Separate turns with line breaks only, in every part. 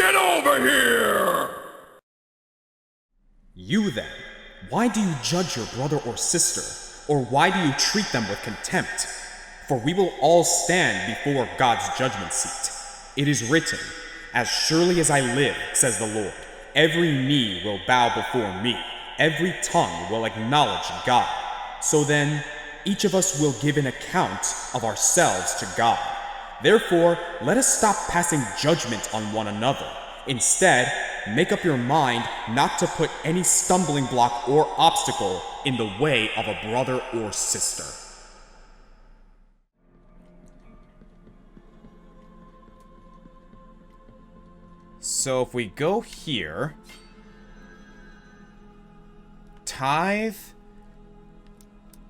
Get over here!
You then, why do you judge your brother or sister? Or why do you treat them with contempt? For we will all stand before God's judgment seat. It is written, "As surely as I live, says the Lord, every knee will bow before me, every tongue will acknowledge God." So then, each of us will give an account of ourselves to God. Therefore, let us stop passing judgment on one another. Instead, make up your mind not to put any stumbling block or obstacle in the way of a brother or sister. So if we go here, tithe,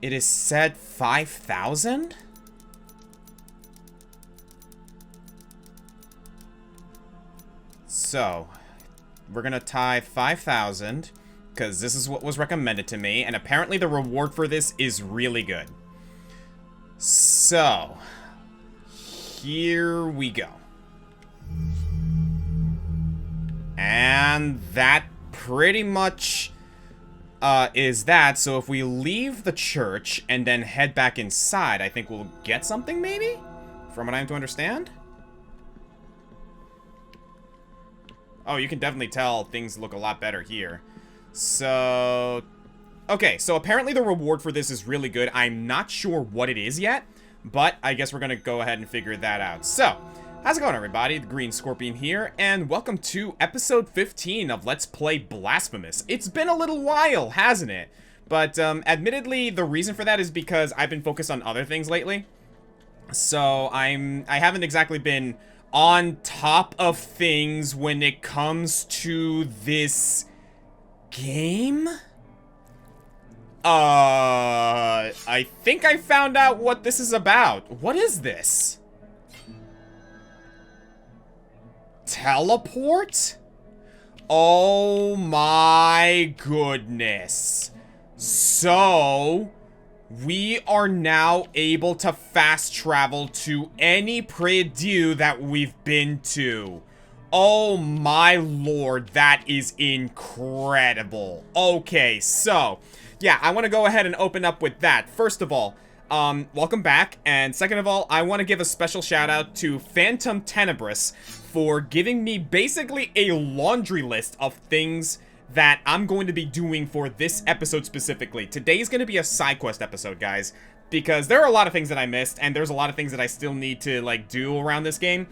it is said 5,000? So, we're gonna tithe 5,000, because this is what was recommended to me, and apparently the reward for this is really good. So, here we go. And that pretty much is that. So if we leave the church and then head back inside, I think we'll get something, maybe? From what I am to understand? Oh, you can definitely tell things look a lot better here. So, okay, so apparently the reward for this is really good. I'm not sure what it is yet, but I guess we're gonna go ahead and figure that out. So, how's it going, everybody? The Green Scorpion here, and welcome to episode 15 of Let's Play Blasphemous. It's been a little while, hasn't it? But, admittedly, the reason for that is because I've been focused on other things lately. So, I haven't exactly been on top of things when it comes to this game? I think I found out what this is about. What is this? Teleport? Oh my goodness. So, we are now able to fast travel to any Predieu that we've been to. Oh my lord, that is incredible. Okay, so, yeah, I want to go ahead and open up with that. First of all, welcome back, and second of all, I want to give a special shout out to Phantom Tenebris for giving me basically a laundry list of things that I'm going to be doing for this episode specifically. Today's going to be a side quest episode, guys, because there are a lot of things that I missed, and there's a lot of things that I still need to, like, do around this game.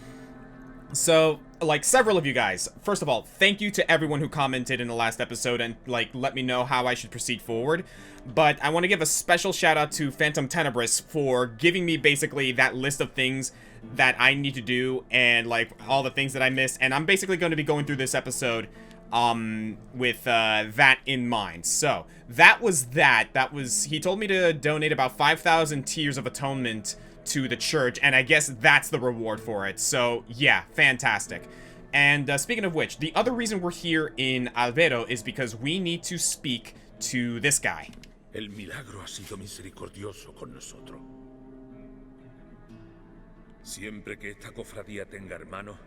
So, like, several of you guys, first of all, thank you to everyone who commented in the last episode and, like, let me know how I should proceed forward. But I want to give a special shout out to Phantom Tenebris for giving me basically that list of things that I need to do and, like, all the things that I missed. And I'm basically going to be going through this episode with that in mind. So, that was that. He told me to donate about 5,000 Tears of Atonement to the church, and I guess that's the reward for it. So, yeah, fantastic. And speaking of which, the other reason we're here in Albero is because we need to speak to this guy.
El milagro ha sido misericordioso con nosotros. Siempre que esta cofradía tenga hermano,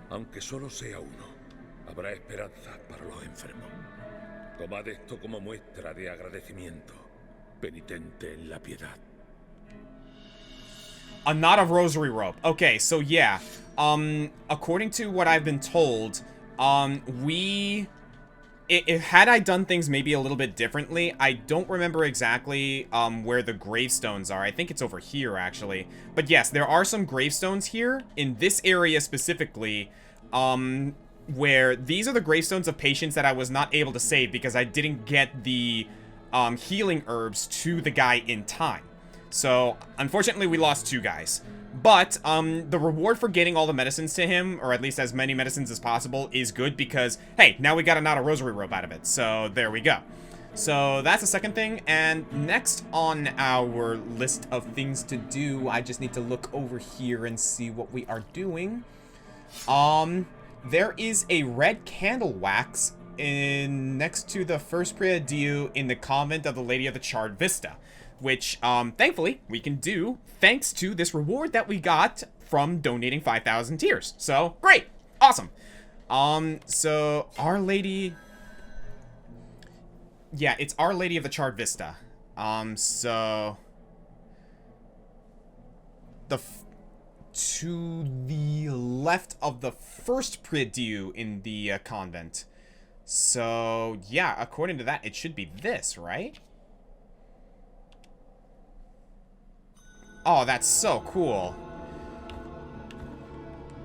aunque solo sea uno, habrá esperanza para los enfermos. Tomad esto como muestra de agradecimiento, penitente en la piedad.
A knot of rosary rope. Okay, so yeah. According to what I've been told, had I done things maybe a little bit differently, I don't remember exactly, where the gravestones are. I think it's over here, actually. But yes, there are some gravestones here, in this area specifically, where these are the gravestones of patients that I was not able to save because I didn't get the, healing herbs to the guy in time. So, unfortunately, we lost two guys. But, the reward for getting all the medicines to him, or at least as many medicines as possible, is good because, hey, now we got a knot of rosary rope out of it. So, there we go. So, that's the second thing. And next on our list of things to do, I just need to look over here and see what we are doing. There is a red candle wax next to the first Predieu in the convent of the Lady of the Charred Vista, which, thankfully, we can do thanks to this reward that we got from donating 5,000 tears. So, great! Awesome! So Our Lady... Yeah, it's Our Lady of the Charred Vista. So... To the left of the first prie-dieu in the convent. So, yeah, according to that, it should be this, right? Oh, that's so cool.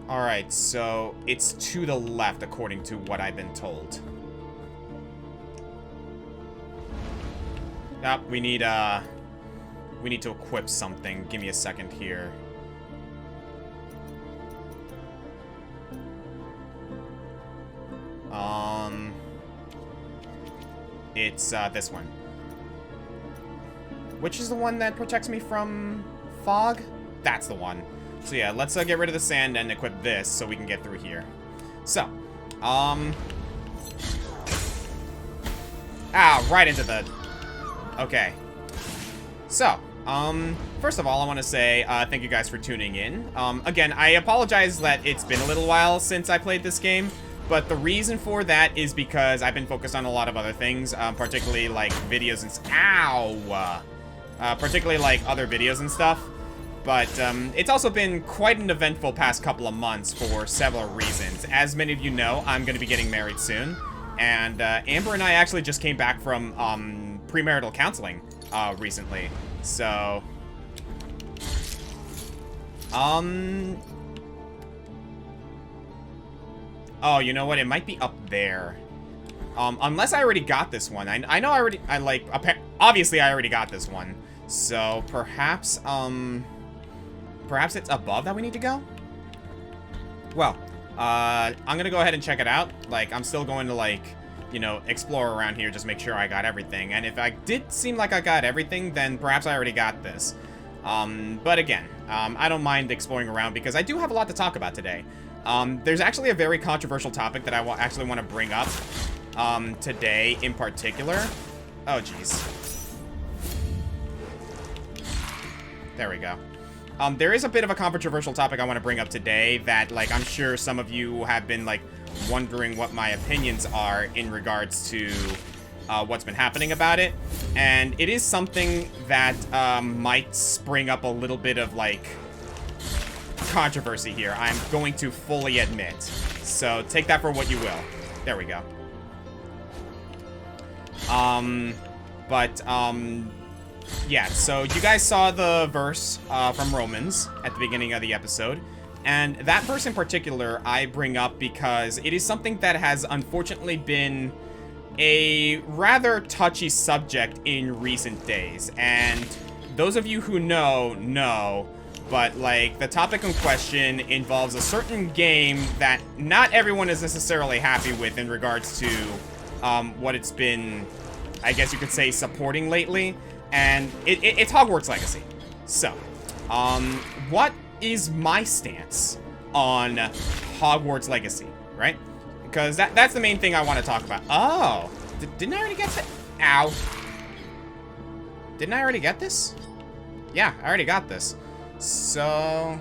Alright, so it's to the left, according to what I've been told. Yep, we need to equip something. Give me a second here. It's, this one. Which is the one that protects me from fog? That's the one. So yeah, let's get rid of the sand and equip this so we can get through here. So, right into the... Okay. So, first of all, I want to say, thank you guys for tuning in. Again, I apologize that it's been a little while since I played this game. But the reason for that is because I've been focused on a lot of other things, particularly like videos and particularly like other videos and stuff. But it's also been quite an eventful past couple of months for several reasons. As many of you know, I'm going to be getting married soon, and Amber and I actually just came back from premarital counseling recently. So, oh, you know what? It might be up there. Unless I already got this one. I know obviously I already got this one. So, perhaps it's above that we need to go? Well, I'm gonna go ahead and check it out. Like, I'm still going to, like, you know, explore around here, just make sure I got everything. And if I did seem like I got everything, then perhaps I already got this. But again, I don't mind exploring around because I do have a lot to talk about today. There's actually a very controversial topic that I actually want to bring up today in particular. Oh, jeez. There we go. There is a bit of a controversial topic I want to bring up today that, like, I'm sure some of you have been, like, wondering what my opinions are in regards to what's been happening about it. And it is something that might spring up a little bit of, like, controversy here, I'm going to fully admit. So take that for what you will. There we go. Yeah, so you guys saw the verse from Romans at the beginning of the episode. And that verse in particular I bring up because it is something that has unfortunately been a rather touchy subject in recent days. And those of you who know, but, like, the topic in question involves a certain game that not everyone is necessarily happy with in regards to what it's been, I guess you could say, supporting lately. And it's Hogwarts Legacy. So, what is my stance on Hogwarts Legacy, right? Because that's the main thing I want to talk about. Oh, didn't I already get that? Ow. Didn't I already get this? Yeah, I already got this. So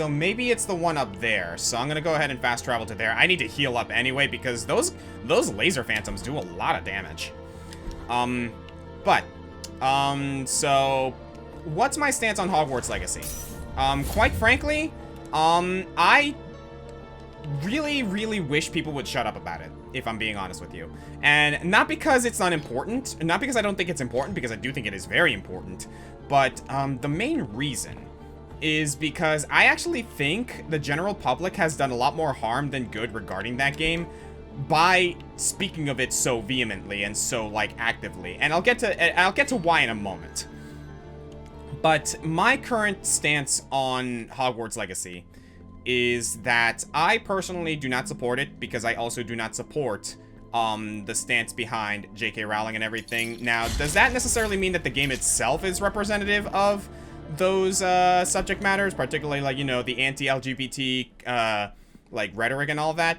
maybe it's the one up there. So I'm gonna go ahead and fast travel to there. I need to heal up anyway because those laser phantoms do a lot of damage. So what's my stance on Hogwarts Legacy? Quite frankly, I really wish people would shut up about it, if I'm being honest with you. And not because it's not important, not because I don't think it's important, because I do think it is very important, but the main reason is because I actually think the general public has done a lot more harm than good regarding that game by speaking of it so vehemently and so, like, actively. And I'll get to why in a moment. But my current stance on Hogwarts Legacy is that I personally do not support it because I also do not support the stance behind J.K. Rowling and everything. Now, does that necessarily mean that the game itself is representative of those subject matters, particularly, like, you know, the anti-LGBT like rhetoric and all that?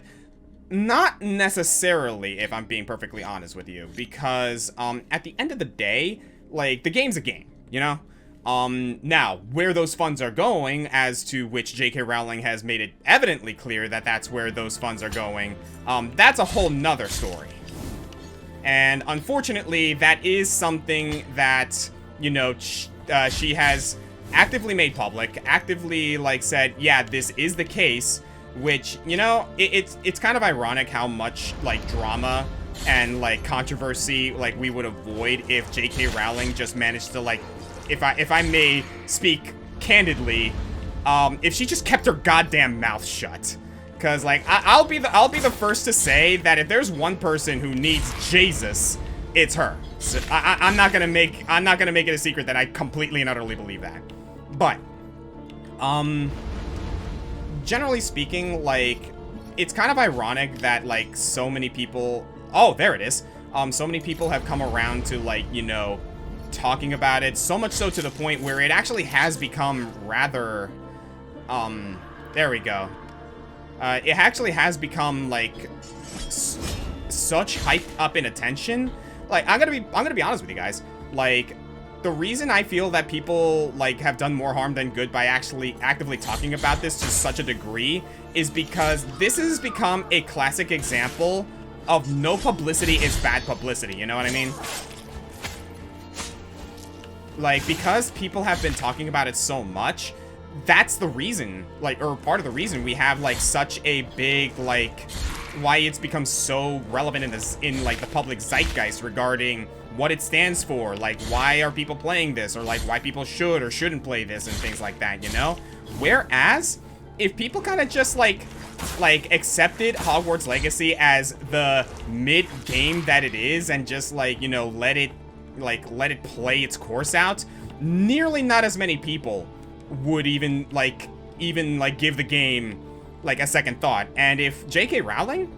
Not necessarily, if I'm being perfectly honest with you, because at the end of the day, like, the game's a game, you know? Now, where those funds are going, as to which J.K. Rowling has made it evidently clear that that's where those funds are going, that's a whole nother story. And unfortunately, that is something that, you know, she has actively made public, actively, like, said, yeah, this is the case, which, you know, it's kind of ironic how much, like, drama and, like, controversy, like, we would avoid if J.K. Rowling just managed to, like, if I may speak candidly, if she just kept her goddamn mouth shut. Cause like I'll be the first to say that if there's one person who needs Jesus, it's her. So I'm not gonna make it a secret that I completely and utterly believe that. But generally speaking, like, it's kind of ironic that, like, so many people, oh, there it is. So many people have come around to, like, you know, talking about it, so much so to the point where it actually has become rather, there we go. It actually has become, like, such hyped up in attention. Like, I'm gonna be honest with you guys. Like, the reason I feel that people, like, have done more harm than good by actually actively talking about this to such a degree is because this has become a classic example of no publicity is bad publicity, you know what I mean? Like, because people have been talking about it so much, that's the reason, like, or part of the reason we have, like, such a big, like, why it's become so relevant in this, in, like, the public zeitgeist regarding what it stands for, like, why are people playing this, or, like, why people should or shouldn't play this and things like that, you know? Whereas, if people kind of just, like, accepted Hogwarts Legacy as the mid-game that it is and just, like, you know, let it play its course out, nearly not as many people would even give the game, like, a second thought. And if J.K. Rowling,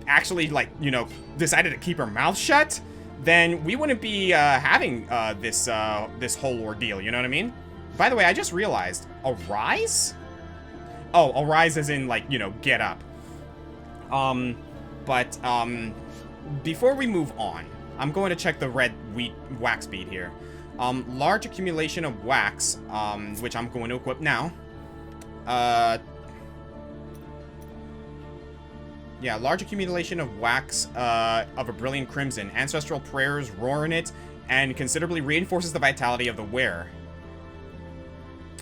actually, like, you know, decided to keep her mouth shut, then we wouldn't be, having, this whole ordeal, you know what I mean? By the way, I just realized, arise? Oh, arise as in, like, you know, get up. Before we move on, I'm going to check the red wheat wax bead here. Large accumulation of wax, which I'm going to equip now. Yeah, large accumulation of wax, of a brilliant crimson. Ancestral prayers roar in it, and considerably reinforces the vitality of the wearer.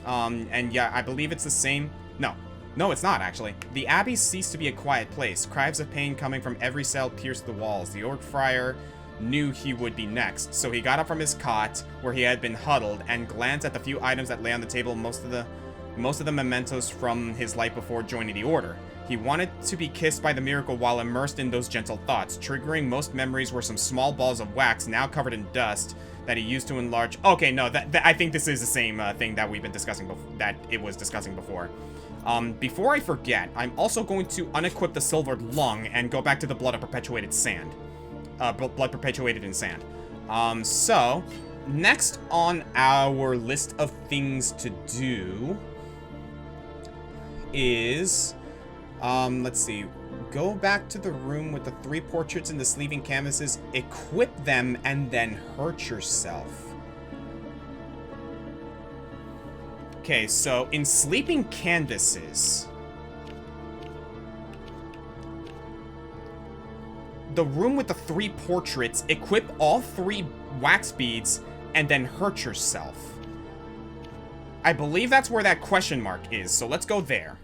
And yeah, I believe it's the same. No, it's not, actually. The Abbey ceased to be a quiet place. Cries of pain coming from every cell pierced the walls. The Orc Friar knew he would be next, so he got up from his cot, where he had been huddled, and glanced at the few items that lay on the table, most of the mementos from his life before joining the Order. He wanted to be kissed by the miracle while immersed in those gentle thoughts. Triggering most memories were some small balls of wax, now covered in dust, that he used to enlarge... Okay, no, I think this is the same thing that we've been discussing that it was discussing before. Before I forget, I'm also going to unequip the silvered lung and go back to the blood of perpetuated sand. Blood perpetuated in sand. So, next on our list of things to do is, let's see, go back to the room with the 3 portraits and the sleeving canvases, equip them, and then hurt yourself. Okay, so in sleeping canvases, the room with the 3 portraits, equip all 3 wax beads, and then hurt yourself. I believe that's where that question mark is, so let's go there.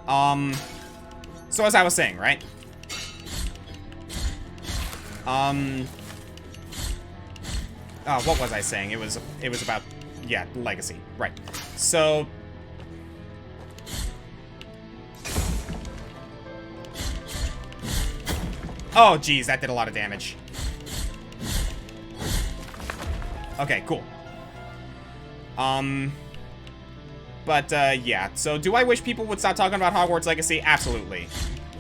So as I was saying, right? What was I saying? It was about, yeah, legacy, right. So, oh, geez, that did a lot of damage. Okay, cool. Yeah. So, do I wish people would stop talking about Hogwarts Legacy? Absolutely.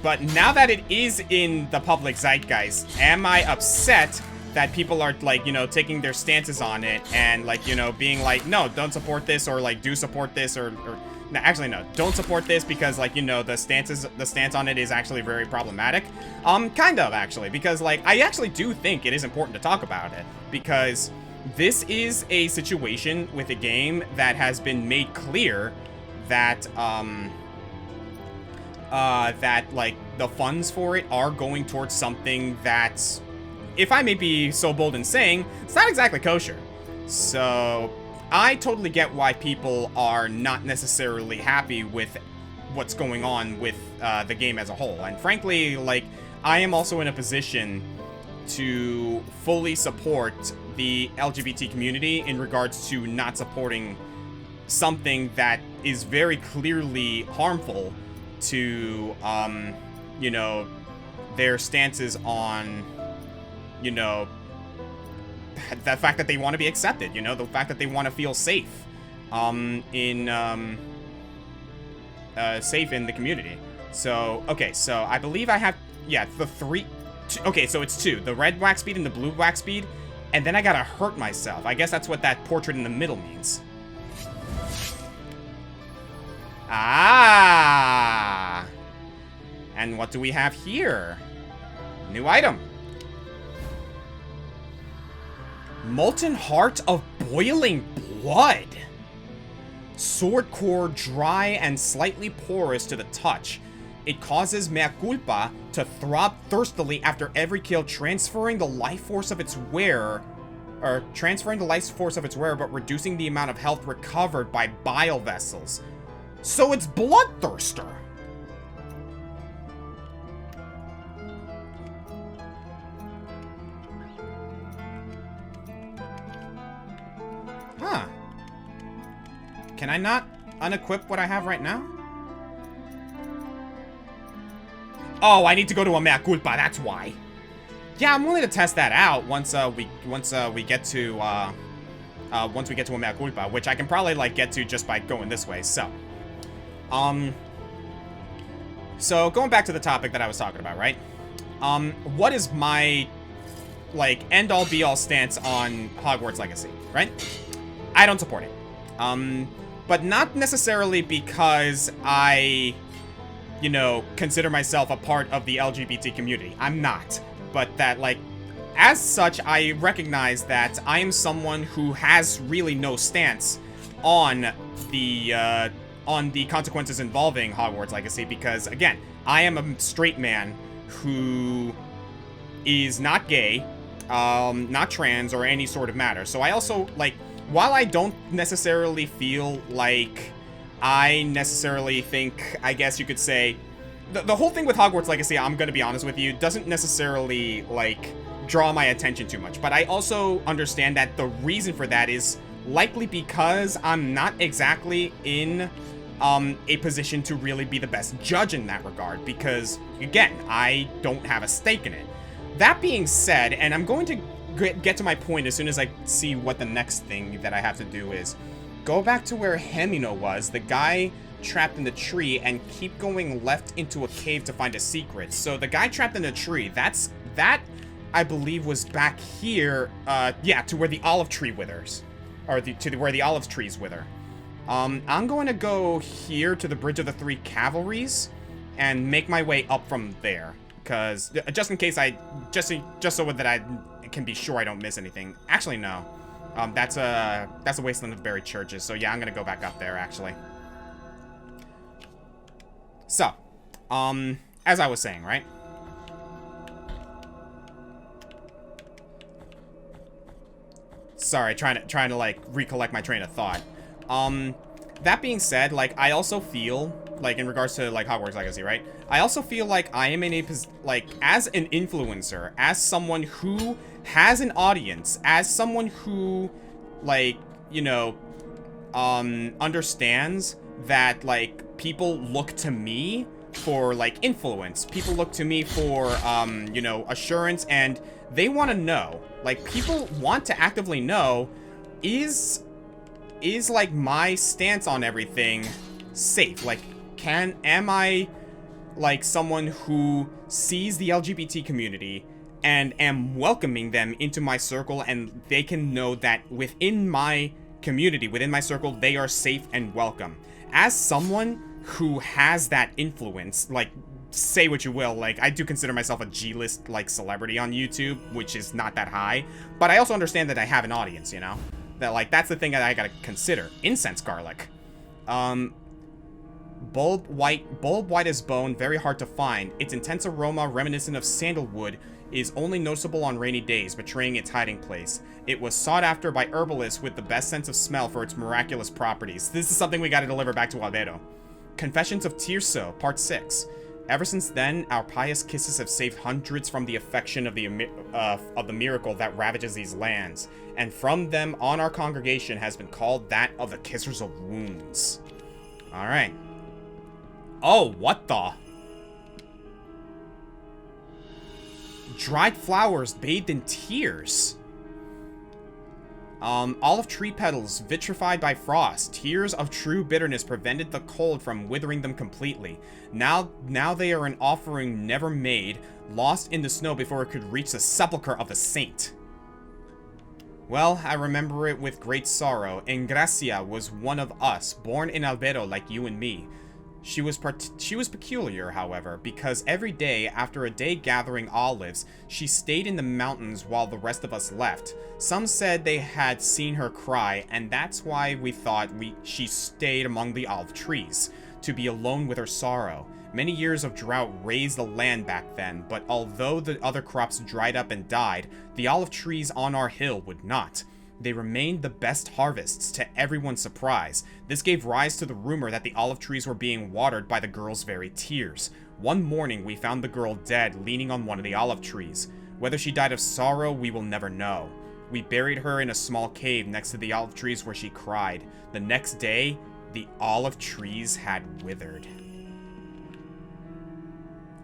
But now that it is in the public zeitgeist, am I upset that people are, like, you know, taking their stances on it and, like, you know, being like, no, don't support this, or, like, do support this, or no, actually, no, don't support this because, like, you know, the stance on it is actually very problematic. Kind of, actually, because, like, I actually do think it is important to talk about it, because this is a situation with a game that has been made clear that, that, like, the funds for it are going towards something that, if I may be so bold in saying, it's not exactly kosher. So, I totally get why people are not necessarily happy with what's going on with the game as a whole. And frankly, like, I am also in a position to fully support the LGBT community in regards to not supporting something that is very clearly harmful to, you know, their stances on, you know, the fact that they want to be accepted, you know, the fact that they want to feel safe, safe in the community. So, okay, so I believe I have, yeah, the okay, so it's 2, the red wax bead and the blue wax bead, and then I gotta hurt myself. I guess that's what that portrait in the middle means. Ah! And what do we have here? New item. Molten Heart of Boiling Blood. Sword core dry and slightly porous to the touch. It causes mea culpa to throb thirstily after every kill, transferring the life force of its wearer, but reducing the amount of health recovered by bile vessels. So it's Bloodthirster. Huh. Can I not unequip what I have right now? Oh, I need to go to a mea culpa, that's why. Yeah, I'm willing to test that out once we get to a mea culpa, which I can probably like get to just by going this way. So going back to the topic that I was talking about, right? What is my like end all be all stance on Hogwarts Legacy, right? I don't support it. But not necessarily because I, you know, consider myself a part of the LGBT community. I'm not. But that, like, as such, I recognize that I am someone who has really no stance on the consequences involving Hogwarts Legacy because, again, I am a straight man who is not gay, not trans, or any sort of matter. So I also, like, while I don't necessarily feel like I necessarily think, I guess you could say, the whole thing with Hogwarts Legacy, I'm gonna be honest with you, doesn't necessarily, like, draw my attention too much. But I also understand that the reason for that is likely because I'm not exactly in a position to really be the best judge in that regard. Because, again, I don't have a stake in it. That being said, and I'm going to get to my point as soon as I see what the next thing that I have to do is, go back to where Hemino was, the guy trapped in the tree, and keep going left into a cave to find a secret. So the guy trapped in the tree, that I believe was back here, yeah, to where the olive tree withers, or where the olive trees wither. I'm going to go here to the Bridge of the Three Cavalries and make my way up from there, because just in case just so that I can be sure I don't miss anything. Actually, no. That's a wasteland of buried churches. So yeah, I'm gonna go back up there actually. So, as I was saying, right? Sorry, trying to like recollect my train of thought. That being said, like I also feel like in regards to like Hogwarts Legacy, right? I also feel like I am in a like as an influencer, as someone who has an audience, as someone who like, you know, understands that like people look to me for like influence. People look to me for you know, assurance, and they want to know. Like people want to actively know, is like my stance on everything safe? Like am I like someone who sees the LGBT community and am welcoming them into my circle, and they can know that within my community, within my circle, they are safe and welcome. As someone who has that influence, like say what you will, like, I do consider myself a G-list, like, celebrity on YouTube, which is not that high, but I also understand that I have an audience, you know? That, like, that's the thing that I gotta consider. Incense garlic. Bulb white as bone, very hard to find. Its intense aroma, reminiscent of sandalwood, is only noticeable on rainy days, betraying its hiding place. It was sought after by herbalists with the best sense of smell for its miraculous properties. This is something we gotta deliver back to Albedo. Confessions of Tirso, Part 6. Ever since then, our pious kisses have saved hundreds from the affection of the miracle that ravages these lands, and from them on our congregation has been called that of the Kissers of Wounds. Alright. Oh, what the? Dried flowers bathed in tears. Olive tree petals vitrified by frost. Tears of true bitterness prevented the cold from withering them completely. Now they are an offering never made, lost in the snow before it could reach the sepulchre of a saint. Well, I remember it with great sorrow. Ingracia was one of us, born in Albedo like you and me. She was peculiar, however, because every day, after a day gathering olives, she stayed in the mountains while the rest of us left. Some said they had seen her cry, and that's why we thought she stayed among the olive trees, to be alone with her sorrow. Many years of drought raised the land back then, but although the other crops dried up and died, the olive trees on our hill would not. They remained the best harvests, to everyone's surprise. This gave rise to the rumor that the olive trees were being watered by the girl's very tears. One morning, we found the girl dead, leaning on one of the olive trees. Whether she died of sorrow, we will never know. We buried her in a small cave next to the olive trees where she cried. The next day, the olive trees had withered.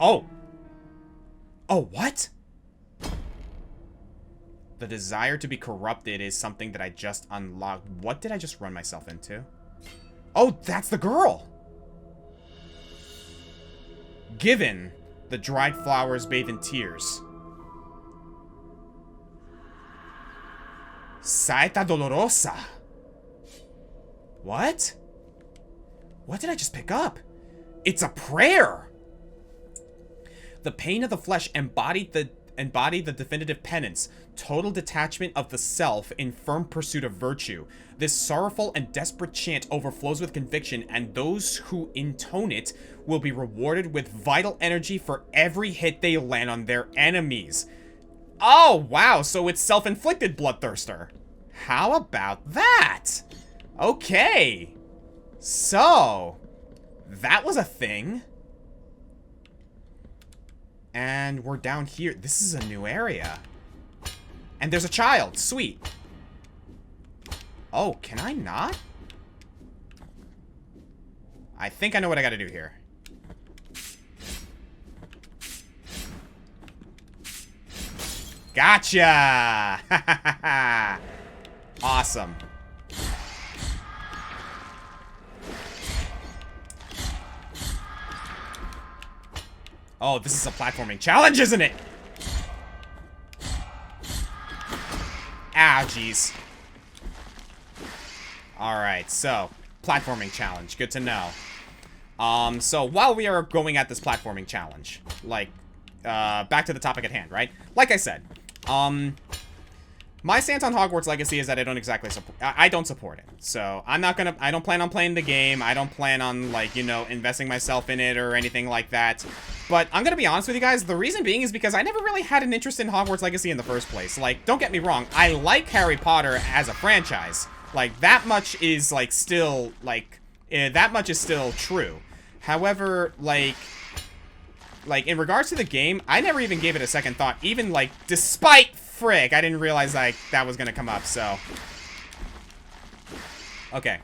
Oh! Oh, what? The desire to be corrupted is something that I just unlocked. What did I just run myself into? Oh, that's the girl! Given the dried flowers bathe in tears. Saeta dolorosa. What? What did I just pick up? It's a prayer! The pain of the flesh embodied the definitive penance, total detachment of the self in firm pursuit of virtue. This sorrowful and desperate chant overflows with conviction, and those who intone it will be rewarded with vital energy for every hit they land on their enemies. Oh, wow, so it's self-inflicted bloodthirster. How about that? Okay. So, that was a thing. And we're down here. This is a new area. And there's a child. Sweet. Oh, can I not? I think I know what I gotta do here. Gotcha! Awesome. Oh, this is a platforming challenge, isn't it? Ah, jeez. Alright, so, platforming challenge. Good to know. So while we are going at this platforming challenge, like, back to the topic at hand, right? Like I said, my stance on Hogwarts Legacy is that I don't exactly I don't support it. So I don't plan on playing the game. I don't plan on, like, you know, investing myself in it or anything like that. But I'm gonna be honest with you guys, the reason being is because I never really had an interest in Hogwarts Legacy in the first place. Like, don't get me wrong, I like Harry Potter as a franchise. Like, that much is, like, still, like, that much is still true. However, like, in regards to the game, I never even gave it a second thought. Even, like, despite frick, I didn't realize, like, that was gonna come up, so. Okay.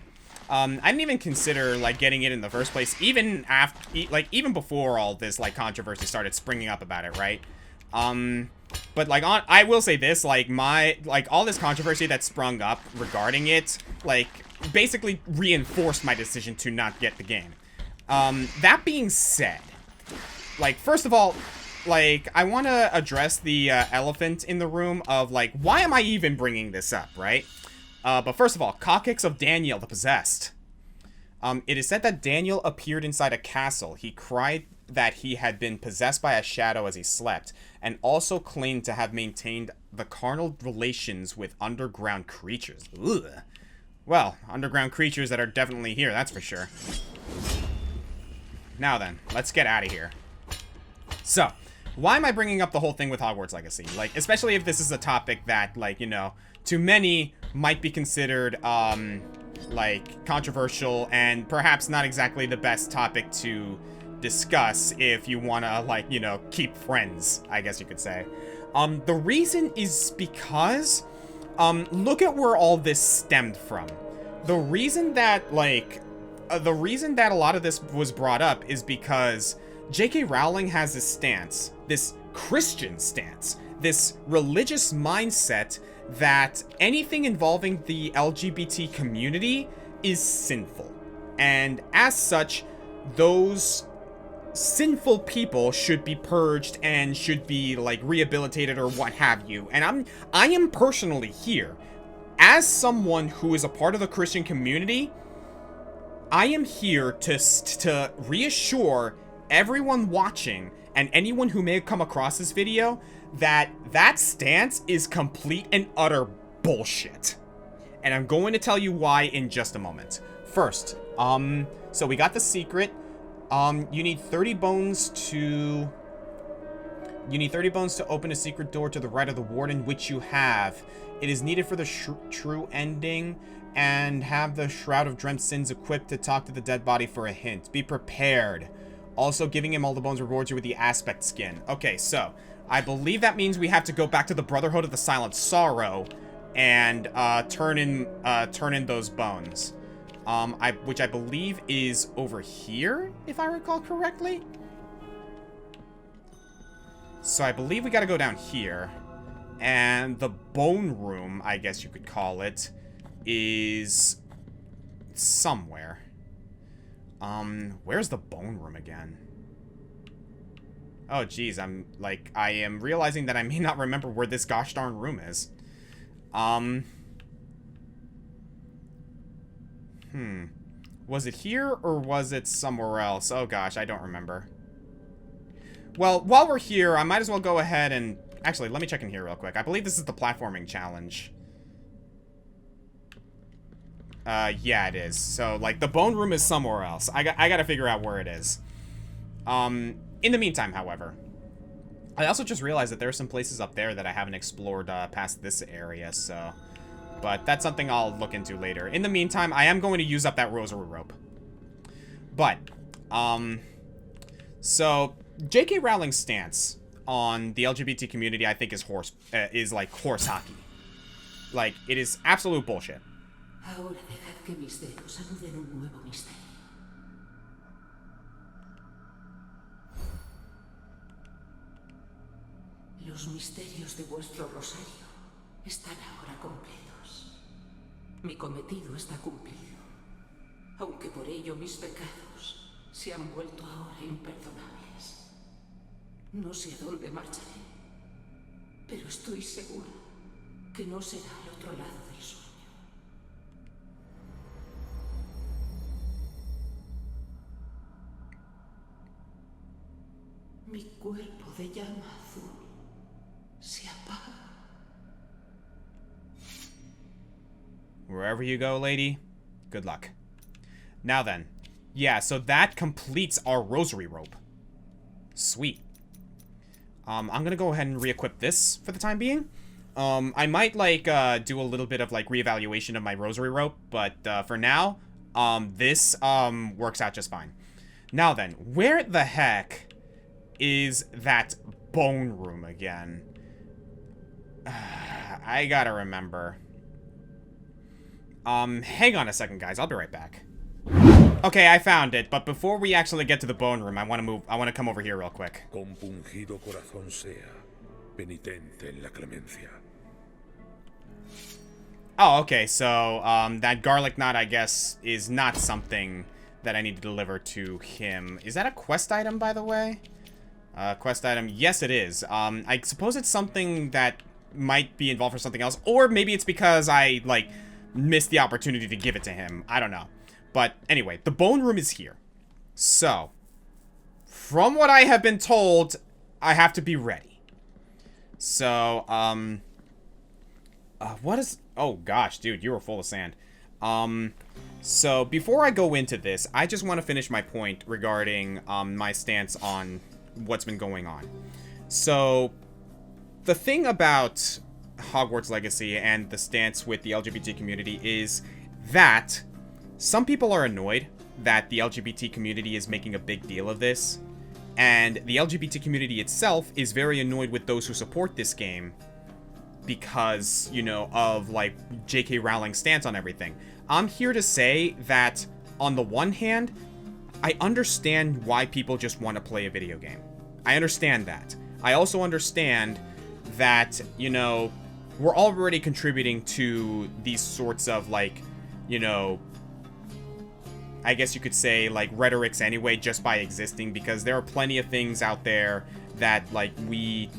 I didn't even consider, like, getting it in the first place, even after, like, even before all this, like, controversy started springing up about it, right? But, like, I will say this, like, all this controversy that sprung up regarding it, like, basically reinforced my decision to not get the game. That being said, like, first of all, like, I want to address the elephant in the room of, like, why am I even bringing this up, right? But first of all, Coccyx of Daniel the Possessed. It is said that Daniel appeared inside a castle. He cried that he had been possessed by a shadow as he slept, and also claimed to have maintained the carnal relations with underground creatures. Ugh. Well, underground creatures that are definitely here, that's for sure. Now then, let's get out of here. So, why am I bringing up the whole thing with Hogwarts Legacy? Like, especially if this is a topic that, like, you know, to many might be considered, like, controversial and perhaps not exactly the best topic to discuss if you want to, like, you know, keep friends, I guess you could say. The reason is because, look at where all this stemmed from. The reason that, like, the reason that a lot of this was brought up is because J.K. Rowling has this stance, this Christian stance, this religious mindset that anything involving the LGBT community is sinful. And as such, those sinful people should be purged and should be, like, rehabilitated or what have you. And I am personally here as someone who is a part of the Christian community. I am here to reassure everyone watching and anyone who may have come across this video that that stance is complete and utter bullshit. And I'm going to tell you why in just a moment. First, so we got the secret. You need 30 bones to open a secret door to the right of the warden, which you have. It is needed for the true ending, and have the Shroud of Dreamt Sins equipped to talk to the dead body for a hint. Be prepared. Also, giving him all the bones rewards you with the aspect skin. Okay, so I believe that means we have to go back to the Brotherhood of the Silent Sorrow and turn in those bones. Which I believe is over here, if I recall correctly. So I believe we gotta go down here. And the bone room, I guess you could call it, is somewhere. Where's the bone room again? Oh, geez, I am realizing that I may not remember where this gosh darn room is. Was it here, or was it somewhere else? Oh gosh, I don't remember. Well, while we're here, I might as well go ahead and... Actually, let me check in here real quick. I believe this is the platforming challenge. Yeah, it is. So, like, the bone room is somewhere else. I gotta figure out where it is. In the meantime, however, I also just realized that there are some places up there that I haven't explored past this area, so... But that's something I'll look into later. In the meantime, I am going to use up that rosary rope. But, so, J.K. Rowling's stance on the LGBT community, I think, is like horse hockey. Like, it is absolute bullshit.
Ahora dejad que mis dedos anuden un nuevo misterio. Los misterios de vuestro rosario están ahora completos. Mi cometido está cumplido, aunque por ello mis pecados se han vuelto ahora imperdonables. No sé a dónde marcharé, pero estoy segura que no será al otro lado del sueño. Mi cuerpo de llama azul se apaga.
Wherever you go, lady, good luck. Now then, yeah, so that completes our rosary rope. Sweet. I'm gonna go ahead and re-equip this for the time being. I might, like, do a little bit of, like, reevaluation of my rosary rope, but, for now, this, works out just fine. Now then, where the heck is that bone room again? I gotta remember. Hang on a second, guys. I'll be right back. Okay, I found it, but before we actually get to the bone room, I want to come over here real quick.
Compungido corazón sea, penitente en la clemencia.
Oh, okay, so, that garlic knot, I guess, is not something that I need to deliver to him. Is that a quest item, by the way? Quest item, yes it is. I suppose it's something that might be involved for something else, or maybe it's because I, like, missed the opportunity to give it to him. I don't know. But anyway, the bone room is here. So, from what I have been told, I have to be ready. So, what is... Oh, gosh, dude, you were full of sand. So, before I go into this, I just want to finish my point regarding, my stance on what's been going on. So, the thing about Hogwarts Legacy and the stance with the LGBT community is that some people are annoyed that the LGBT community is making a big deal of this, and the LGBT community itself is very annoyed with those who support this game because, you know, of, like, J.K. Rowling's stance on everything. I'm here to say that, on the one hand, I understand why people just want to play a video game. I understand that. I also understand that, you know, we're already contributing to these sorts of, like, you know, I guess you could say, like, rhetorics anyway, just by existing, because there are plenty of things out there that, like, we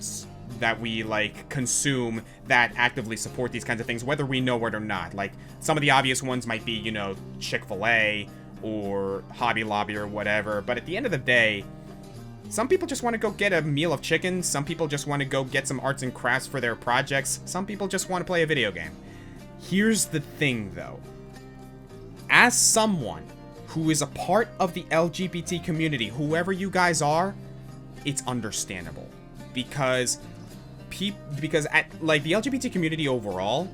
like, consume that actively support these kinds of things, whether we know it or not. Like, some of the obvious ones might be, you know, Chick-fil-A or Hobby Lobby or whatever, but at the end of the day, some people just want to go get a meal of chicken, some people just want to go get some arts and crafts for their projects, some people just want to play a video game. Here's the thing, though. As someone who is a part of the LGBT community, whoever you guys are, it's understandable. Because the LGBT community overall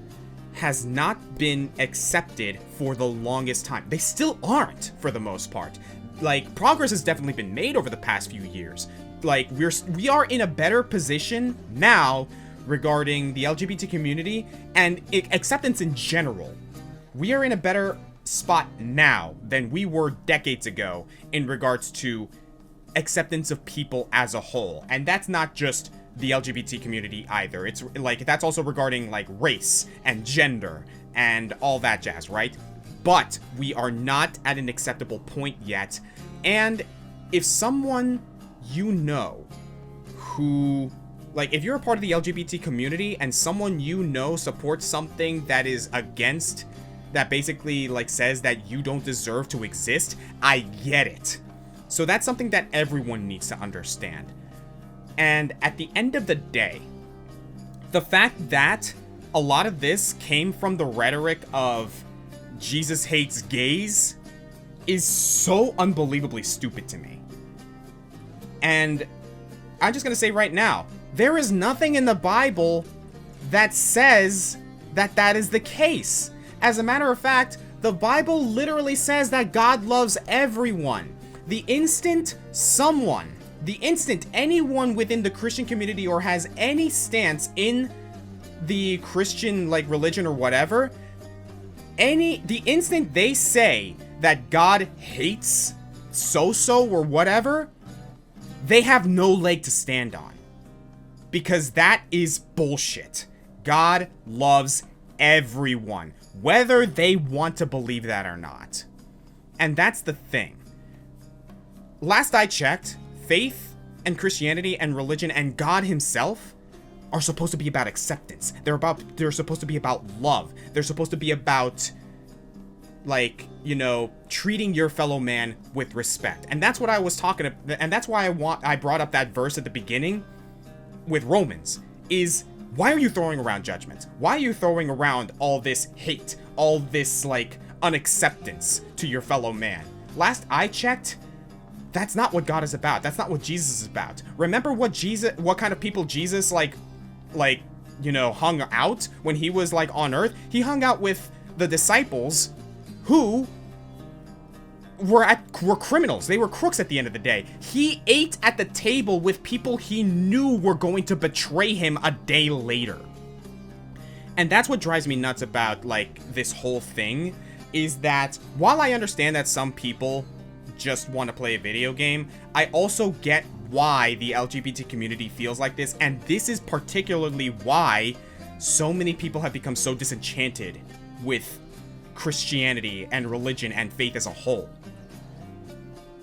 has not been accepted for the longest time. They still aren't, for the most part. Like, progress has definitely been made over the past few years. Like, we are in a better position now regarding the LGBT community and acceptance in general. We are in a better spot now than we were decades ago in regards to acceptance of people as a whole. And that's not just the LGBT community either. It's like, that's also regarding, like, race and gender and all that jazz, right? But we are not at an acceptable point yet. And if someone you know who, like, if you're a part of the LGBT community and someone you know supports something that is against, that basically, like, says that you don't deserve to exist, I get it. So that's something that everyone needs to understand. And at the end of the day, the fact that a lot of this came from the rhetoric of Jesus hates gays is so unbelievably stupid to me. And I'm just gonna say right now, there is nothing in the Bible that says that that is the case. As a matter of fact, the Bible literally says that God loves everyone. The instant anyone within the Christian community or has any stance in the Christian, like, religion or whatever, the instant they say that God hates so-so or whatever, they have no leg to stand on. Because that is bullshit. God loves everyone, whether they want to believe that or not. And that's the thing. Last I checked, faith and Christianity and religion and God himself are supposed to be about acceptance. They're supposed to be about love. They're supposed to be about, like, you know, treating your fellow man with respect. And that's what I was talking about, and that's why I brought up that verse at the beginning with Romans, is why are you throwing around judgment? Why are you throwing around all this hate, all this, like, unacceptance to your fellow man? Last I checked, that's not what God is about. That's not what Jesus is about. Remember what kind of people Jesus, like, you know, hung out when he was, like, on earth? He hung out with the disciples who were criminals. They were crooks at the end of the day. He ate at the table with people he knew were going to betray him a day later. And that's what drives me nuts about, like, this whole thing, is that while I understand that some people just want to play a video game, I also get why the LGBT community feels like this, and this is particularly why so many people have become so disenchanted with Christianity and religion and faith as a whole.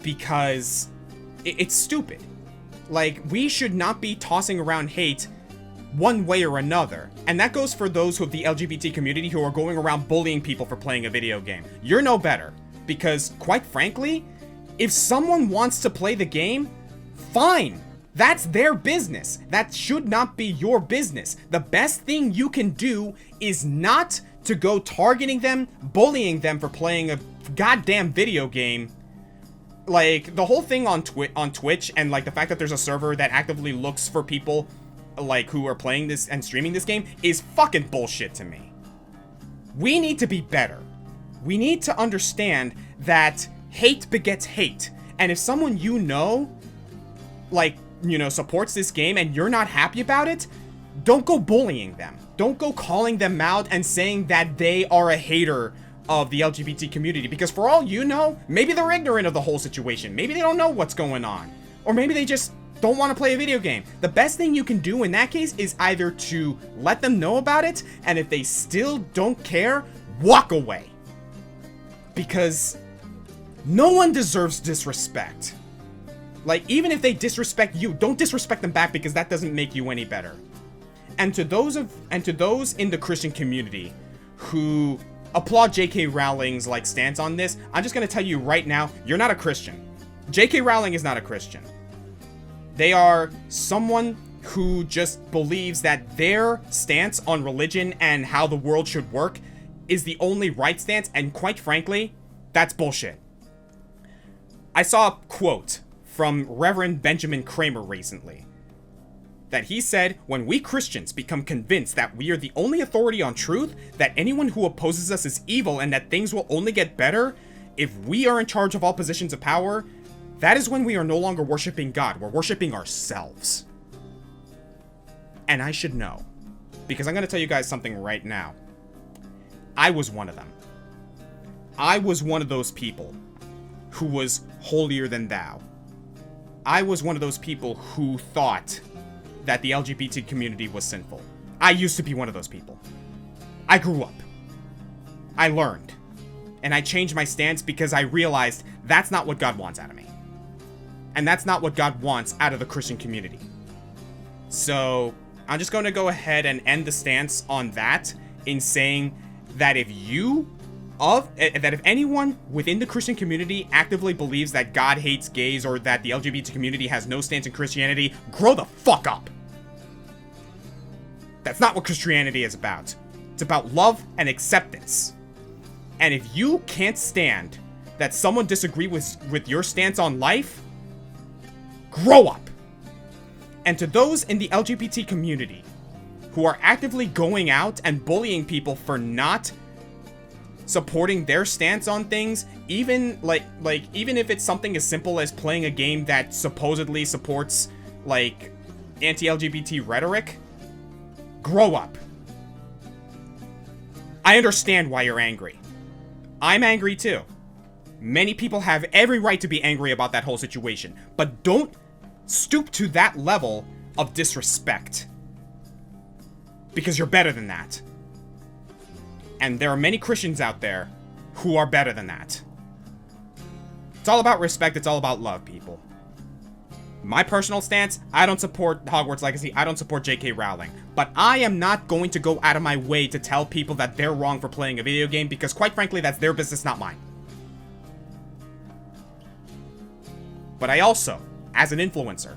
Because it's stupid. Like, we should not be tossing around hate one way or another. And that goes for those of the LGBT community who are going around bullying people for playing a video game. You're no better. Because, quite frankly, if someone wants to play the game, fine. That's their business. That should not be your business. The best thing you can do is not to go targeting them, bullying them for playing a goddamn video game. Like, the whole thing on Twitch, and like the fact that there's a server that actively looks for people like who are playing this and streaming this game is fucking bullshit to me. We need to be better. We need to understand that hate begets hate. And if someone you know, like, you know, supports this game and you're not happy about it, don't go bullying them. Don't go calling them out and saying that they are a hater of the LGBT community, because for all you know, maybe they're ignorant of the whole situation. Maybe they don't know what's going on. Or maybe they just don't want to play a video game. The best thing you can do in that case is either to let them know about it, and if they still don't care, walk away. Because no one deserves disrespect. Like, even if they disrespect you, don't disrespect them back, because that doesn't make you any better. And to those in the Christian community who applaud J.K. Rowling's like stance on this, I'm just gonna tell you right now, you're not a Christian. J.K. Rowling is not a Christian. They are someone who just believes that their stance on religion and how the world should work is the only right stance, and quite frankly, that's bullshit. I saw a quote from Reverend Benjamin Kramer recently that he said, "When we Christians become convinced that we are the only authority on truth, that anyone who opposes us is evil, and that things will only get better if we are in charge of all positions of power, that is when we are no longer worshiping God. We're worshiping ourselves." And I should know, because I'm going to tell you guys something right now. I was one of them. I was one of those people who was holier than thou. I was one of those people who thought that the LGBT community was sinful. I used to be one of those people. I grew up. I learned. And I changed my stance because I realized that's not what God wants out of me. And that's not what God wants out of the Christian community. So I'm just going to go ahead and end the stance on that in saying that if anyone within the Christian community actively believes that God hates gays or that the LGBT community has no stance in Christianity, grow the fuck up. That's not what Christianity is about. It's about love and acceptance. And if you can't stand that someone disagrees with your stance on life, grow up. And to those in the LGBT community who are actively going out and bullying people for not supporting their stance on things, even even if it's something as simple as playing a game that supposedly supports like anti-LGBT rhetoric, grow up. I understand why you're angry. I'm angry too. Many people have every right to be angry about that whole situation, but don't stoop to that level of disrespect, because you're better than that. And there are many Christians out there who are better than that. It's all about respect. It's all about love, people. My personal stance, I don't support Hogwarts Legacy. I don't support J.K. Rowling. But I am not going to go out of my way to tell people that they're wrong for playing a video game, because quite frankly, that's their business, not mine. But I also, as an influencer,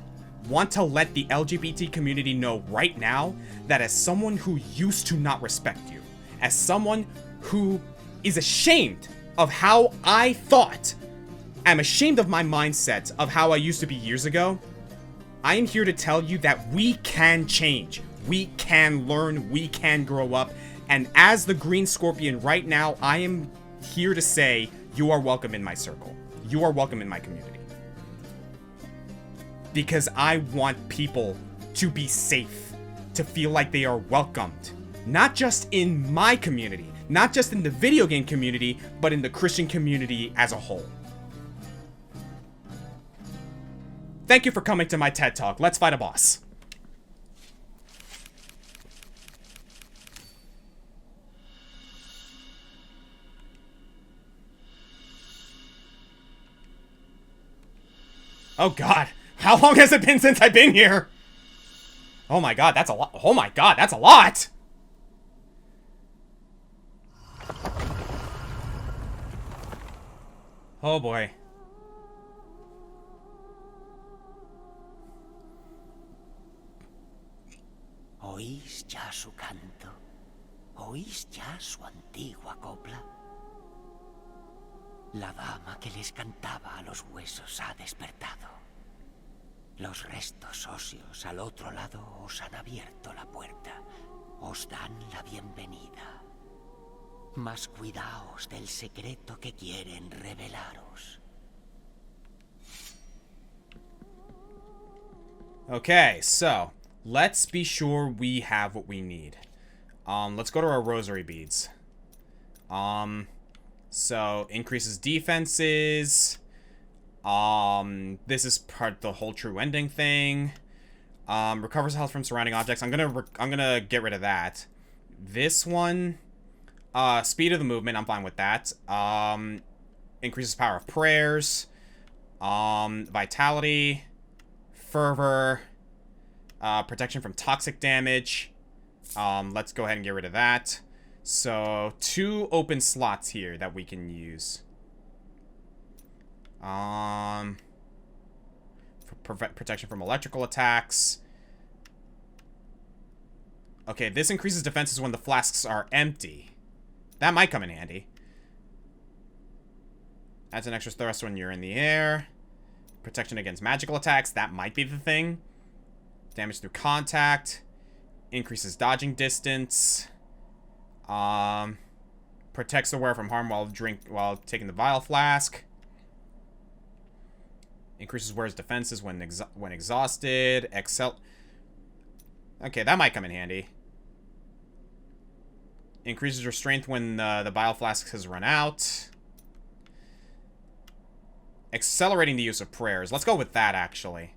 want to let the LGBT community know right now that as someone who used to not respect you, as someone who is ashamed of how I thought, I'm ashamed of my mindset of how I used to be years ago, I am here to tell you that we can change. We can learn. We can grow up. And as the Green Scorpion right now, I am here to say you are welcome in my circle. You are welcome in my community. Because I want people to be safe, to feel like they are welcomed. Not just in my community, not just in the video game community, but in the Christian community as a whole. Thank you for coming to my TED Talk. Let's fight a boss. Oh God, how long has it been since I've been here? Oh my God, that's a lot. Oh my God, that's a lot. Oh boy.
¿Oís ya su canto? ¿Oís ya su antigua copla? La dama que les cantaba a los huesos ha despertado. Los restos óseos al otro lado os han abierto la puerta. Os dan la bienvenida. Mas cuidaos del secreto que quieren revelaros.
Okay, so let's be sure we have what we need. Let's go to our rosary beads. So increases defenses. This is part of the whole true ending thing. Recovers health from surrounding objects. I'm gonna get rid of that. This one, speed of the movement. I'm fine with that. Increases power of prayers. Vitality, fervor, protection from toxic damage. Let's go ahead and get rid of that. So 2 open slots here that we can use. For protection from electrical attacks. Okay, this increases defenses when the flasks are empty. That might come in handy. Adds an extra thrust when you're in the air. Protection against magical attacks. That might be the thing. Damage through contact. Increases dodging distance. Protects the wearer from harm while taking the vial flask. Increases wearer's defenses when exhausted. Okay, that might come in handy. Increases your strength when the vial flask has run out. Accelerating the use of prayers. Let's go with that, actually.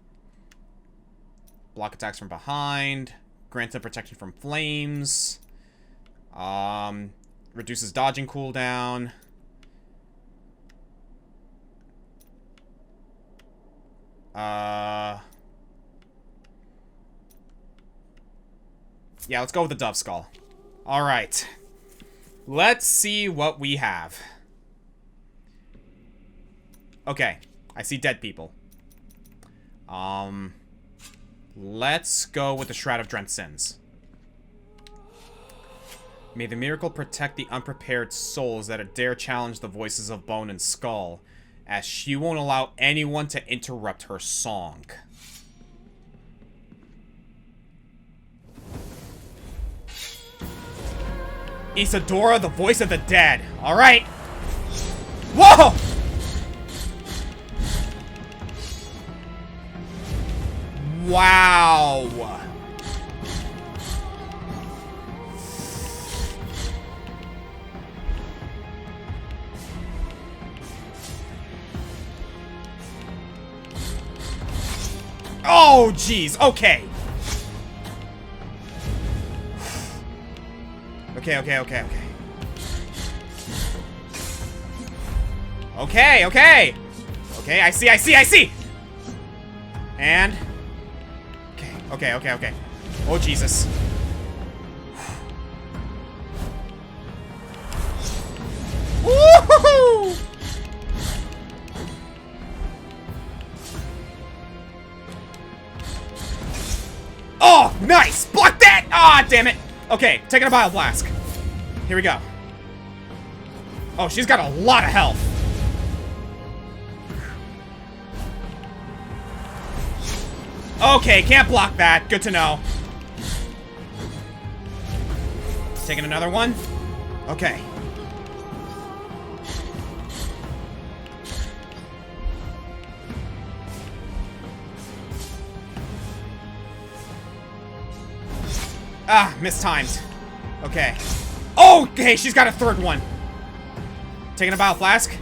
Block attacks from behind. Grants protection from flames. Reduces dodging cooldown. Yeah, let's go with the Dove Skull. Alright. Let's see what we have. Okay. I see dead people. Let's go with the Shroud of Dread Sins. May the miracle protect the unprepared souls that dare challenge the voices of bone and skull, as she won't allow anyone to interrupt her song. Isadora, the voice of the dead. Alright. Whoa! Wow. Oh, jeez. Okay. Okay. Okay, I see. And... Okay. Oh, Jesus. Woohoo! Oh, nice! Block that! Ah, damn it! Okay, taking a Bile Flask. Here we go. Oh, she's got a lot of health. Okay, can't block that. Good to know. Taking another one. Okay. Ah, mistimed. Okay. Okay, she's got a third one. Taking a Bile Flask.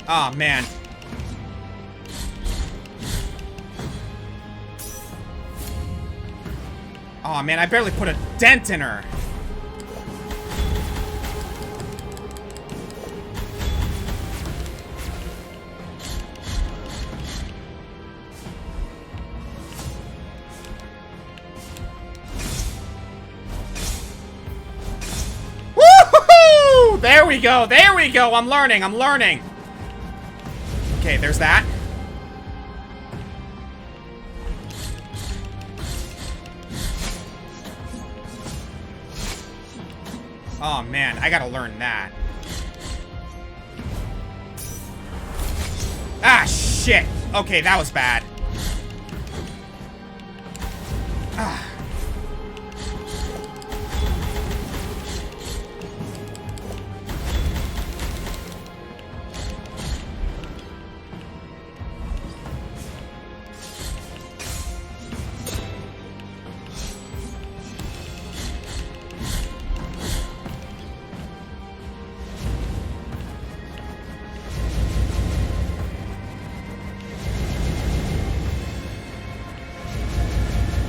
Oh, man. Oh, man, I barely put a dent in her. Woo-hoo-hoo! There we go. I'm learning. Okay, there's that. Oh, man, I gotta learn that. Ah, shit! Okay, that was bad. Ah.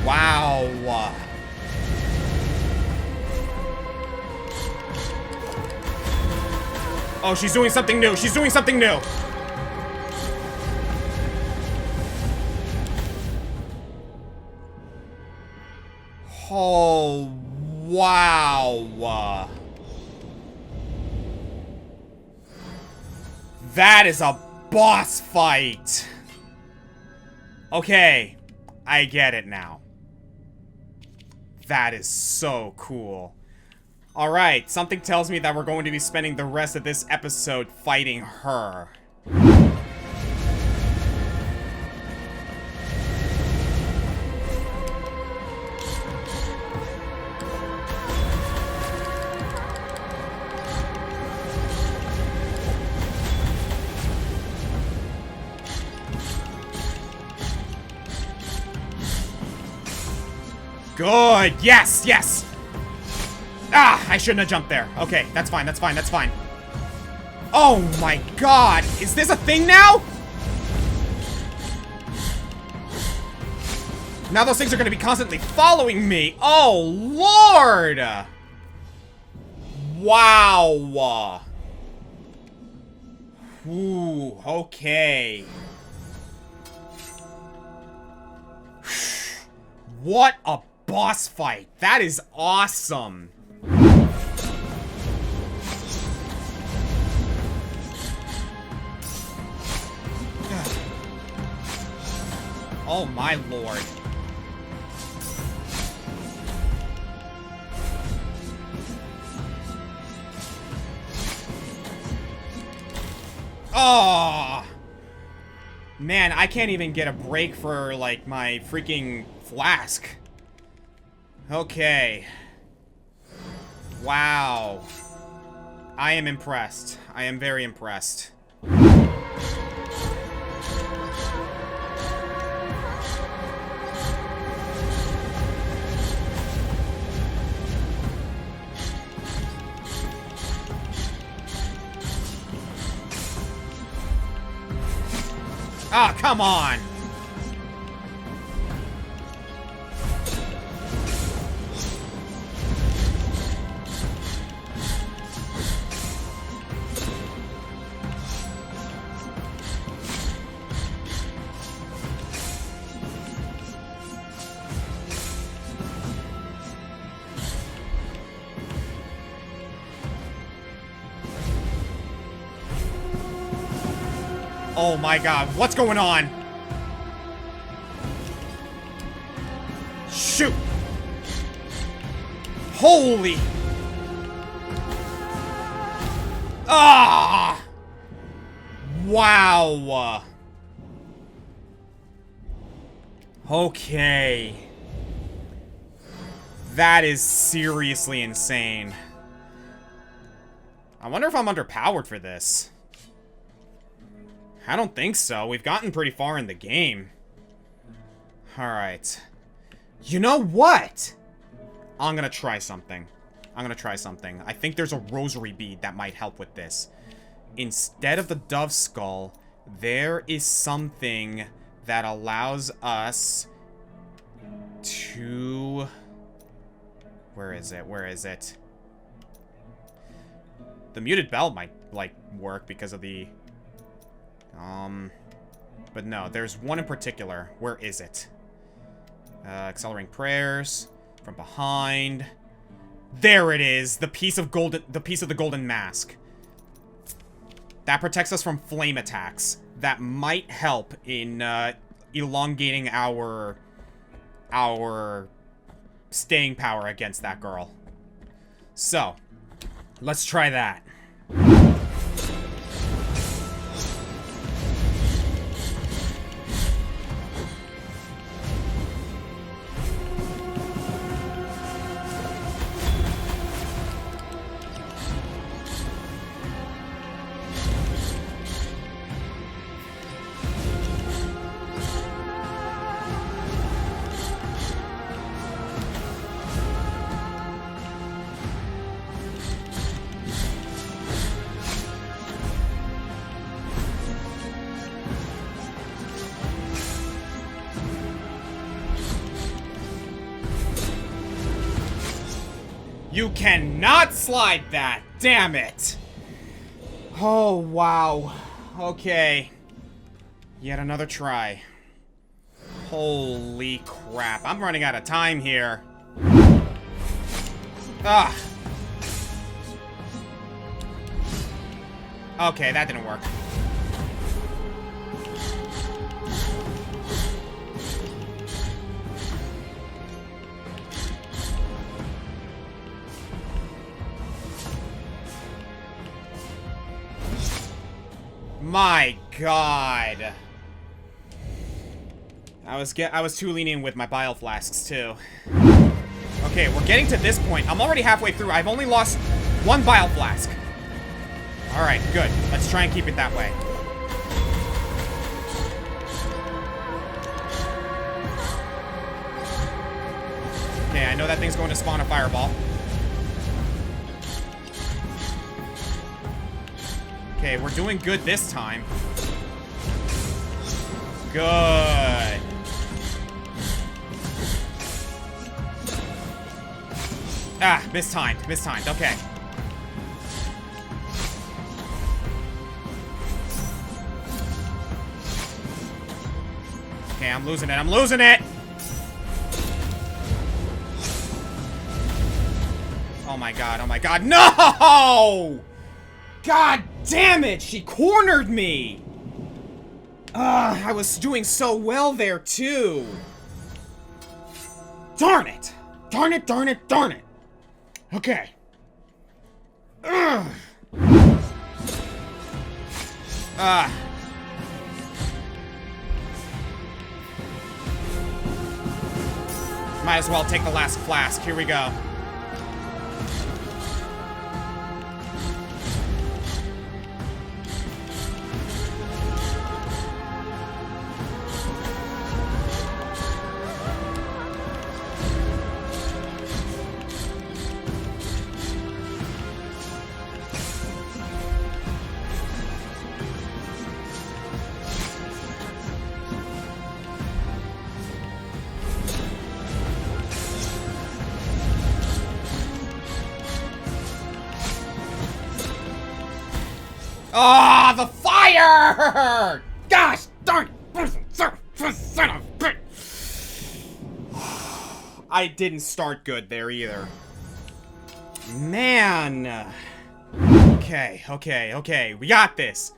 Wow. Oh, she's doing something new. She's doing something new. Oh, wow. That is a boss fight. Okay, I get it now. That is so cool. Alright, something tells me that we're going to be spending the rest of this episode fighting her. Good! Yes! Yes! Ah! I shouldn't have jumped there. Okay, that's fine, that's fine, that's fine. Oh my god! Is this a thing now? Now those things are gonna be constantly following me! Oh, Lord! Wow! Ooh, okay. What a boss fight! That is awesome! Oh my lord. Oh! Man, I can't even get a break for, like, my freaking flask. Okay. Wow. I am impressed. I am very impressed. Ah, oh, come on! Oh my god, what's going on? Shoot! Holy! Ah! Wow! Okay. That is seriously insane. I wonder if I'm underpowered for this. I don't think so. We've gotten pretty far in the game. Alright. You know what? I'm gonna try something. I think there's a rosary bead that might help with this. Instead of the dove skull, there is something that allows us to... Where is it? The muted bell might, like, work because of the... But no, there's one in particular. Where is it? Accelerating prayers. From behind. There it is! The piece of the golden mask. That protects us from flame attacks. that might help in elongating our staying power against that girl. So, let's try that. You cannot slide that! Damn it! Oh, wow. Okay. Yet another try. Holy crap. I'm running out of time here. Ah. Okay, that didn't work. My God. I was too lenient with my bile flasks too. Okay, we're getting to this point. I'm already halfway through. I've only lost one bile flask. All right, good. Let's try and keep it that way. Okay, I know that thing's going to spawn a fireball. Okay, we're doing good this time. Good. Ah, mistimed. Okay. Okay, I'm losing it. Oh my God. No! God damn it! She cornered me! I was doing so well there, too. Darn it! Darn it! Okay. Ugh. Might as well take the last flask. Here we go. Ah, the fire! Gosh darn son of a bitch! I didn't start good there either. Man. Okay. We got this.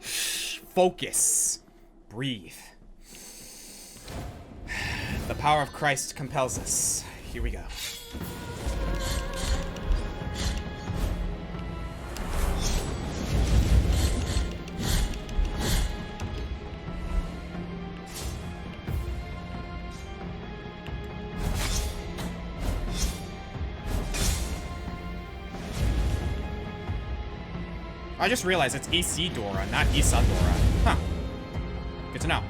Focus. Breathe. The power of Christ compels us. Here we go. I just realized it's Isadora, not Isadora. Huh. Good to know.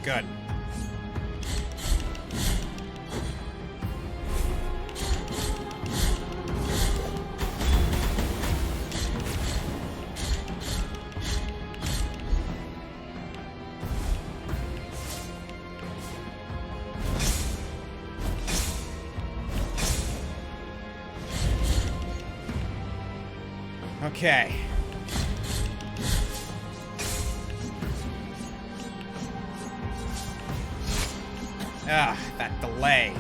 Good. Okay. Ugh, that delay.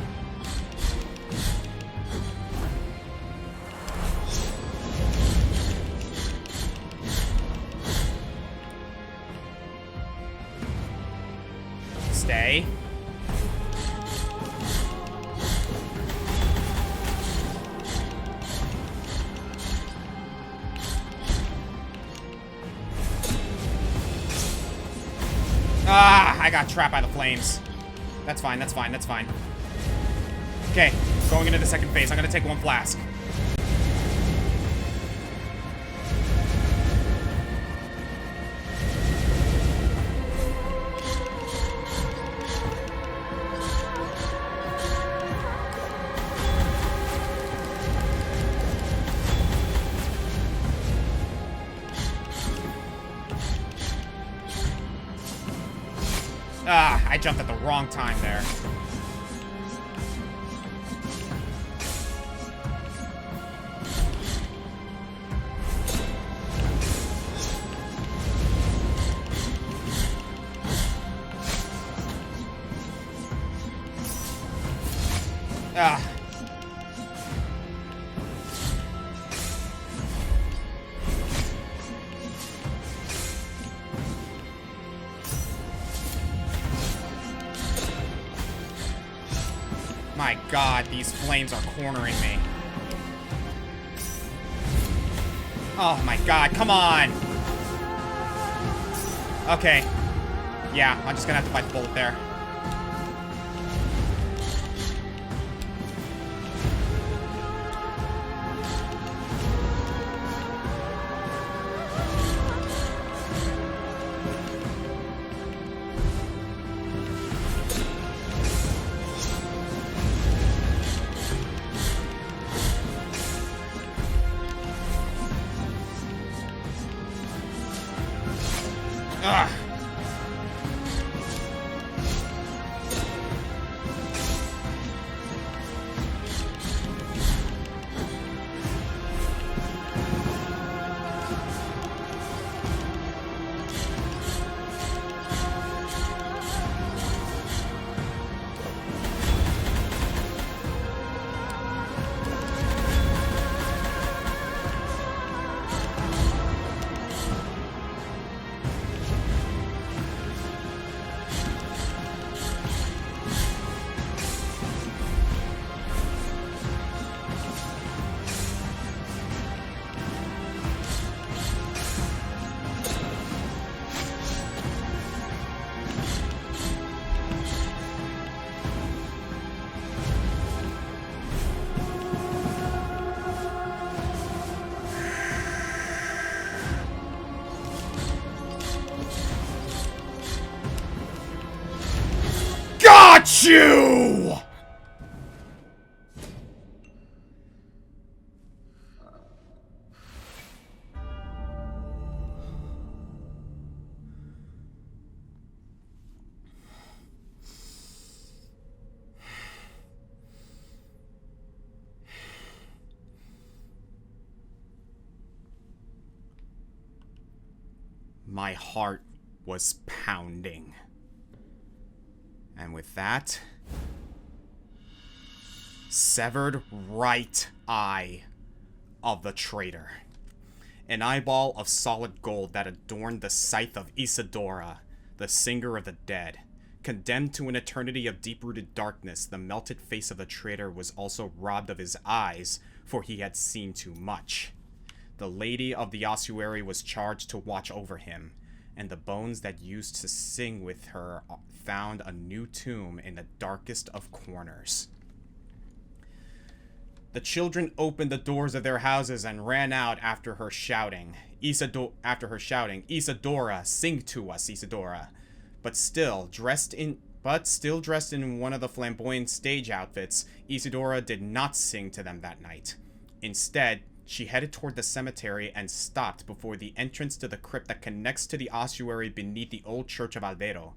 Stay. Ah, I got trapped by the flames. That's fine, that's fine, that's fine. Okay, going into the second phase. I'm gonna take one flask. Ah, I jumped at the wrong time there. Ah. My God, these flames are cornering me. Oh my God, come on! Okay. Yeah, I'm just gonna have to fight the bullet there. Ugh. Got you! My heart was pounding. And with that, severed right eye of the traitor. An eyeball of solid gold that adorned the scythe of Isadora, the singer of the dead. Condemned to an eternity of deep-rooted darkness, the melted face of the traitor was also robbed of his eyes, for he had seen too much. The lady of the ossuary was charged to watch over him, and the bones that used to sing with her found a new tomb in the darkest of corners. The children opened the doors of their houses and ran out after her shouting, Isadora, sing to us, Isadora. But still dressed in one of the flamboyant stage outfits, Isadora did not sing to them that night. Instead, she headed toward the cemetery and stopped before the entrance to the crypt that connects to the ossuary beneath the old church of Albero.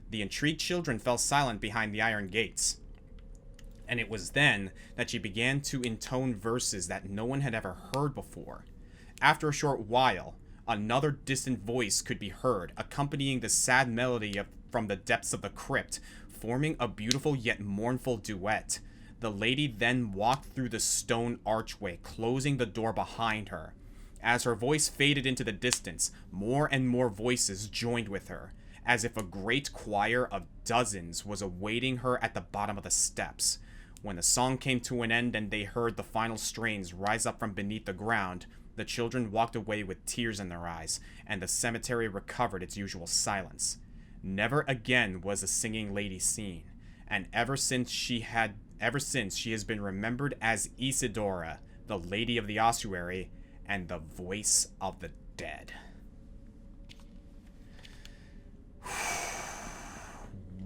The intrigued children fell silent behind the iron gates. And it was then that she began to intone verses that no one had ever heard before. After a short while, another distant voice could be heard, accompanying the sad melody from the depths of the crypt, forming a beautiful yet mournful duet. The lady then walked through the stone archway, closing the door behind her. As her voice faded into the distance, more and more voices joined with her, as if a great choir of dozens was awaiting her at the bottom of the steps. When the song came to an end and they heard the final strains rise up from beneath the ground, the children walked away with tears in their eyes, and the cemetery recovered its usual silence. Never again was the singing lady seen, and ever since she has been remembered as Isadora, the Lady of the Ossuary, and the Voice of the Dead.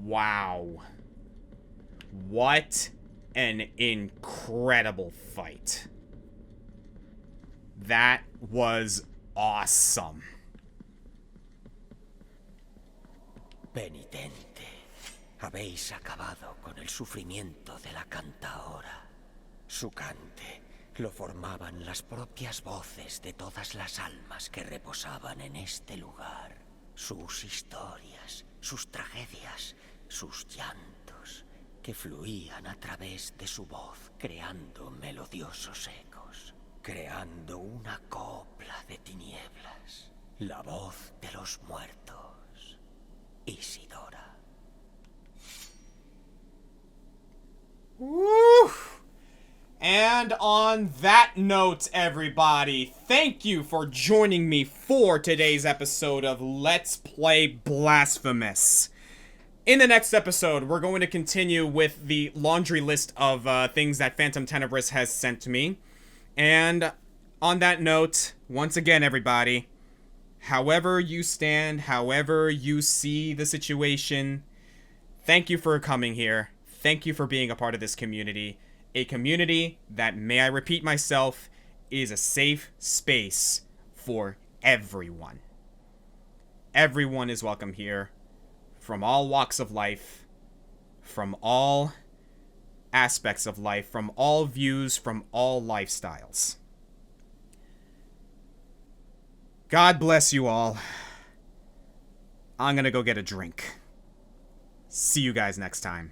Wow. What an incredible fight. That was awesome.
Penitente, habéis acabado con el sufrimiento de la cantaora. Su cante lo formaban las propias voces de todas las almas que reposaban en este lugar. Sus historias, sus tragedias, sus llantos, que fluían a través de su voz, creando melodiosos ecos, creando una copla de tinieblas, la voz de los muertos, Isadora.
Woo! And on that note, everybody, thank you for joining me for today's episode of Let's Play Blasphemous. In the next episode, we're going to continue with the laundry list of things that Phantom Tenebris has sent to me. And on that note, once again, everybody, however you stand, however you see the situation, thank you for coming here. Thank you for being a part of this community. A community that, may I repeat myself, is a safe space for everyone. Everyone is welcome here. From all walks of life, from all aspects of life, from all views, from all lifestyles. God bless you all. I'm gonna go get a drink. See you guys next time.